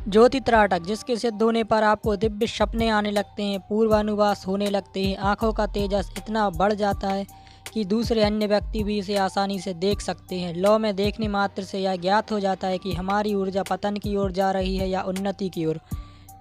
ज्योति त्राटक, जिसके सिद्ध होने पर आपको दिव्य सपने आने लगते हैं, पूर्वानुवास होने लगते हैं, आंखों का तेजस इतना बढ़ जाता है कि दूसरे अन्य व्यक्ति भी इसे आसानी से देख सकते हैं। लौ में देखने मात्र से यह ज्ञात हो जाता है कि हमारी ऊर्जा पतन की ओर जा रही है या उन्नति की ओर।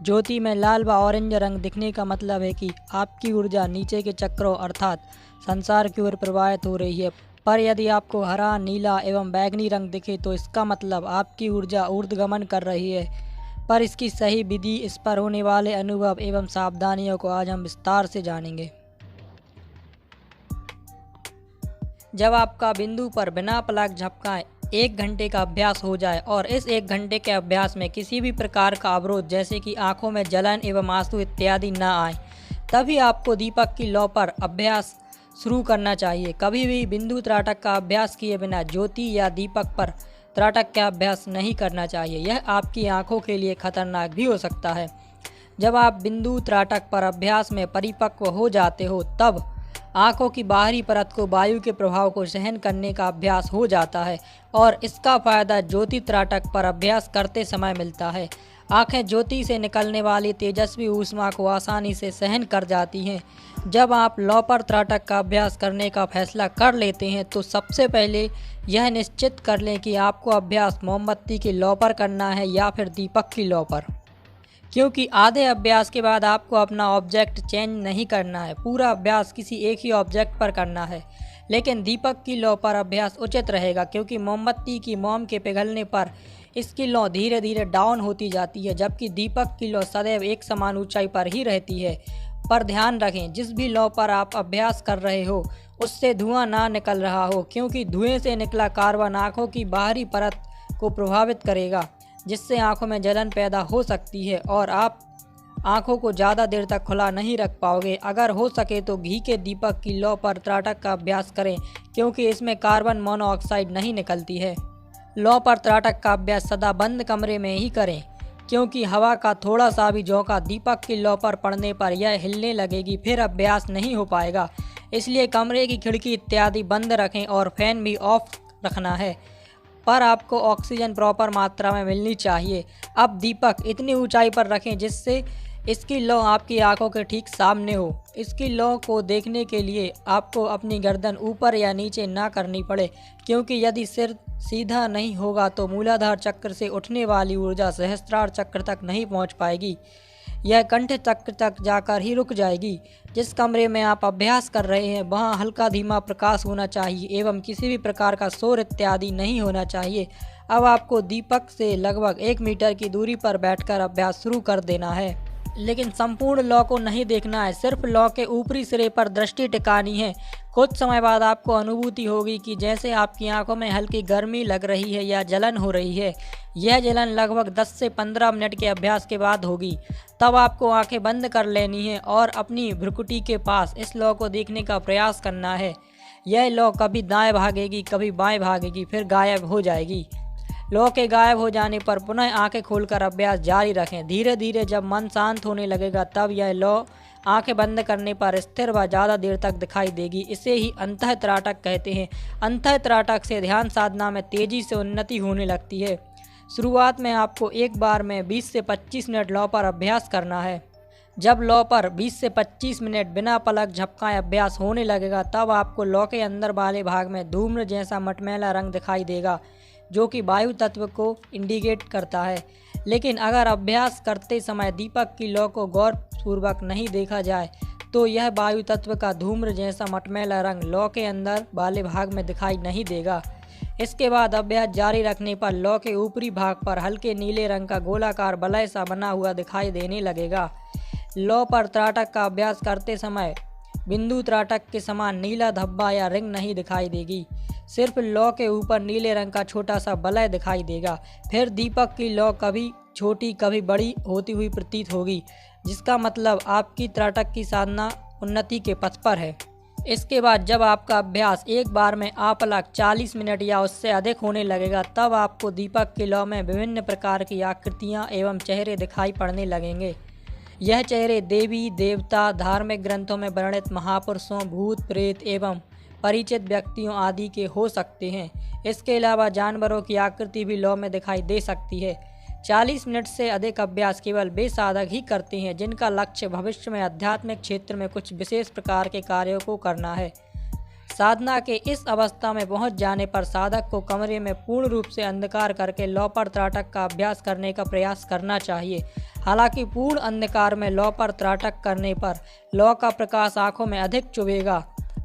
ज्योति में लाल व ऑरेंज रंग दिखने का मतलब है कि आपकी ऊर्जा नीचे के चक्रों अर्थात संसार की ओर प्रवाहित हो रही है। पर यदि आपको हरा, नीला एवं बैगनी रंग दिखे तो इसका मतलब आपकी ऊर्जा ऊर्ध्वगमन कर रही है। पर इसकी सही विधि, इस पर होने वाले अनुभव एवं सावधानियों को आज हम विस्तार से जानेंगे। जब आपका बिंदु पर बिना पलक झपकाए 1 घंटे का अभ्यास हो जाए और इस 1 घंटे के अभ्यास में किसी भी प्रकार का अवरोध जैसे कि आंखों में जलन एवं आंसू इत्यादि न आए, तभी आपको दीपक की लौ पर अभ्यास शुरू करना चाहिए। कभी भी बिंदु त्राटक का अभ्यास किए बिना ज्योति या दीपक पर त्राटक का अभ्यास नहीं करना चाहिए। यह आपकी आंखों के लिए खतरनाक भी हो सकता है। जब आप बिंदु त्राटक पर अभ्यास में परिपक्व हो जाते हो तब आंखों की बाहरी परत को वायु के प्रभाव को सहन करने का अभ्यास हो जाता है और इसका फायदा ज्योति त्राटक पर अभ्यास करते समय मिलता है। आंखें ज्योति से निकलने वाली तेजस्वी ऊष्मा को आसानी से सहन कर जाती हैं। जब आप लौ पर त्राटक का अभ्यास करने का फैसला कर लेते हैं तो सबसे पहले यह निश्चित कर लें कि आपको अभ्यास मोमबत्ती की लौ पर करना है या फिर दीपक की लौ पर, क्योंकि आधे अभ्यास के बाद आपको अपना ऑब्जेक्ट चेंज नहीं करना है। पूरा अभ्यास किसी एक ही ऑब्जेक्ट पर करना है। लेकिन दीपक की लौ पर अभ्यास उचित रहेगा क्योंकि मोमबत्ती की मोम के पिघलने पर इसकी लौ धीरे धीरे डाउन होती जाती है, जबकि दीपक की लौ सदैव एक समान ऊंचाई पर ही रहती है। पर ध्यान रखें, जिस भी लौ पर आप अभ्यास कर रहे हो उससे धुआं ना निकल रहा हो, क्योंकि धुएं से निकला कार्बन आँखों की बाहरी परत को प्रभावित करेगा, जिससे आँखों में जलन पैदा हो सकती है और आप आँखों को ज़्यादा देर तक खुला नहीं रख पाओगे। अगर हो सके तो घी के दीपक की लौ पर त्राटक का अभ्यास करें, क्योंकि इसमें कार्बन मोनोऑक्साइड नहीं निकलती है। लौ पर त्राटक का अभ्यास सदा बंद कमरे में ही करें, क्योंकि हवा का थोड़ा सा भी झोंका दीपक की लौ पर पड़ने पर यह हिलने लगेगी, फिर अभ्यास नहीं हो पाएगा। इसलिए कमरे की खिड़की इत्यादि बंद रखें और फैन भी ऑफ रखना है। पर आपको ऑक्सीजन प्रॉपर मात्रा में मिलनी चाहिए। अब दीपक इतनी ऊंचाई पर रखें जिससे इसकी लौ आपकी आंखों के ठीक सामने हो। इसकी लौ को देखने के लिए आपको अपनी गर्दन ऊपर या नीचे ना करनी पड़े, क्योंकि यदि सिर सीधा नहीं होगा तो मूलाधार चक्र से उठने वाली ऊर्जा सहस्त्रार चक्र तक नहीं पहुंच पाएगी। यह कंठ चक्र तक जाकर ही रुक जाएगी। जिस कमरे में आप अभ्यास कर रहे हैं वहां हल्का धीमा प्रकाश होना चाहिए एवं किसी भी प्रकार का शोर इत्यादि नहीं होना चाहिए। अब आपको दीपक से लगभग 1 मीटर की दूरी पर बैठकर अभ्यास शुरू कर देना है, लेकिन संपूर्ण लौ को नहीं देखना है, सिर्फ लौ के ऊपरी सिरे पर दृष्टि टिकानी है। कुछ समय बाद आपको अनुभूति होगी कि जैसे आपकी आंखों में हल्की गर्मी लग रही है या जलन हो रही है। यह जलन लगभग 10 से 15 मिनट के अभ्यास के बाद होगी। तब आपको आंखें बंद कर लेनी है और अपनी भ्रुकुटी के पास इस लौ को देखने का प्रयास करना है। यह लौ कभी दाएं भागेगी, कभी बाएं भागेगी, फिर गायब हो जाएगी। लौ के गायब हो जाने पर पुनः आंखें खोलकर अभ्यास जारी रखें। धीरे धीरे जब मन शांत होने लगेगा तब यह लौ आंखें बंद करने पर स्थिर व ज़्यादा देर तक दिखाई देगी। इसे ही अंतः त्राटक कहते हैं। अंतः त्राटक से ध्यान साधना में तेजी से उन्नति होने लगती है। शुरुआत में आपको एक बार में 20 से 25 मिनट लौ पर अभ्यास करना है। जब लौ पर 20 से 25 मिनट बिना पलक झपकाए अभ्यास होने लगेगा तब आपको लौ के अंदर वाले भाग में धूम्र जैसा मटमैला रंग दिखाई देगा, जो कि वायु तत्व को इंडिकेट करता है। लेकिन अगर अभ्यास करते समय दीपक की लौ को गौरपूर्वक नहीं देखा जाए तो यह वायु तत्व का धूम्र जैसा मटमैला रंग लौ के अंदर वाले भाग में दिखाई नहीं देगा। इसके बाद अभ्यास जारी रखने पर लौ के ऊपरी भाग पर हल्के नीले रंग का गोलाकार वलय सा बना हुआ दिखाई देने लगेगा। लौ पर त्राटक का अभ्यास करते समय बिंदु त्राटक के समान नीला धब्बा या रिंग नहीं दिखाई देगी, सिर्फ लौ के ऊपर नीले रंग का छोटा सा वलय दिखाई देगा। फिर दीपक की लौ कभी छोटी कभी बड़ी होती हुई प्रतीत होगी, जिसका मतलब आपकी त्राटक की साधना उन्नति के पथ पर है। इसके बाद जब आपका अभ्यास एक बार में आपलक 40 मिनट या उससे अधिक होने लगेगा तब आपको दीपक की लौ में विभिन्न प्रकार की आकृतियाँ एवं चेहरे दिखाई पड़ने लगेंगे। यह चेहरे देवी देवता, धार्मिक ग्रंथों में वर्णित महापुरुषों, भूत प्रेत एवं परिचित व्यक्तियों आदि के हो सकते हैं। इसके अलावा जानवरों की आकृति भी लौ में दिखाई दे सकती है। 40 मिनट से अधिक अभ्यास केवल वे साधक ही करते हैं जिनका लक्ष्य भविष्य में आध्यात्मिक क्षेत्र में कुछ विशेष प्रकार के कार्यों को करना है। साधना के इस अवस्था में पहुंच जाने पर साधक को कमरे में पूर्ण रूप से अंधकार करके लौ पर त्राटक का अभ्यास करने का प्रयास करना चाहिए। हालांकि पूर्ण अंधकार में लौ पर त्राटक करने पर लौ का प्रकाश आंखों में अधिक चुभेगा,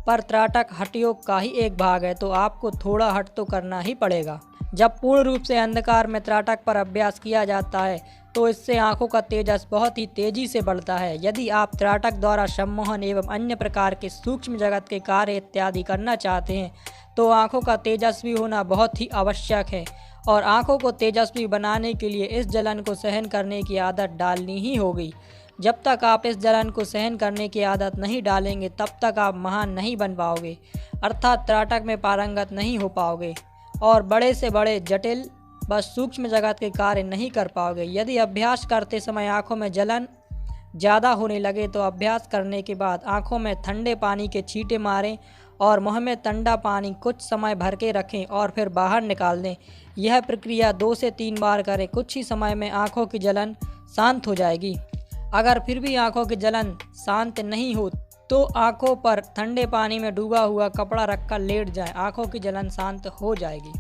पर त्राटक हठयोग का ही एक भाग है, तो आपको थोड़ा हठ तो करना ही पड़ेगा। जब पूर्ण रूप से अंधकार में त्राटक पर अभ्यास किया जाता है तो इससे आंखों का तेजस बहुत ही तेजी से बढ़ता है। यदि आप त्राटक द्वारा सम्मोहन एवं अन्य प्रकार के सूक्ष्म जगत के कार्य इत्यादि करना चाहते हैं तो आंखों का तेजस्वी होना बहुत ही आवश्यक है, और आंखों को तेजस्वी बनाने के लिए इस जलन को सहन करने की आदत डालनी ही होगी। जब तक आप इस जलन को सहन करने की आदत नहीं डालेंगे तब तक आप महान नहीं बन पाओगे, अर्थात त्राटक में पारंगत नहीं हो पाओगे और बड़े से बड़े जटिल व सूक्ष्म जगत के कार्य नहीं कर पाओगे। यदि अभ्यास करते समय आंखों में जलन ज़्यादा होने लगे तो अभ्यास करने के बाद आंखों में ठंडे पानी के छींटे मारें और मुंह में ठंडा पानी कुछ समय भर के रखें और फिर बाहर निकाल दें। यह प्रक्रिया 2 से 3 बार करें। कुछ ही समय में आंखों की जलन शांत हो जाएगी। अगर फिर भी आंखों की जलन शांत नहीं हो तो आंखों पर ठंडे पानी में डूबा हुआ कपड़ा रखकर लेट जाएं। आंखों की जलन शांत हो जाएगी।